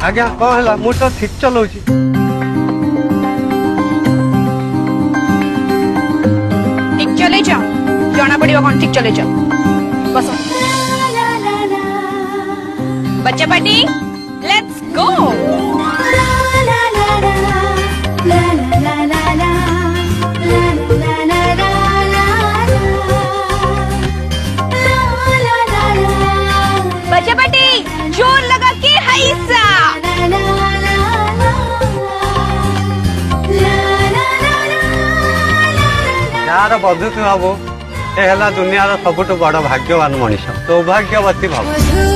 आज्ञा कौन है मुझे तो ठीक चलाऊँ ठीक चले जाओ जना पड़ो कौन ठीक चले जाओ बस बच्चा पार्टी लेट्स गो बच्चा पार्टी जोर लगा के हैसा यार बधु बाबू ये है दुनिया सबुठ बड़ भाग्यवान मनीष सौभाग्यवती भाव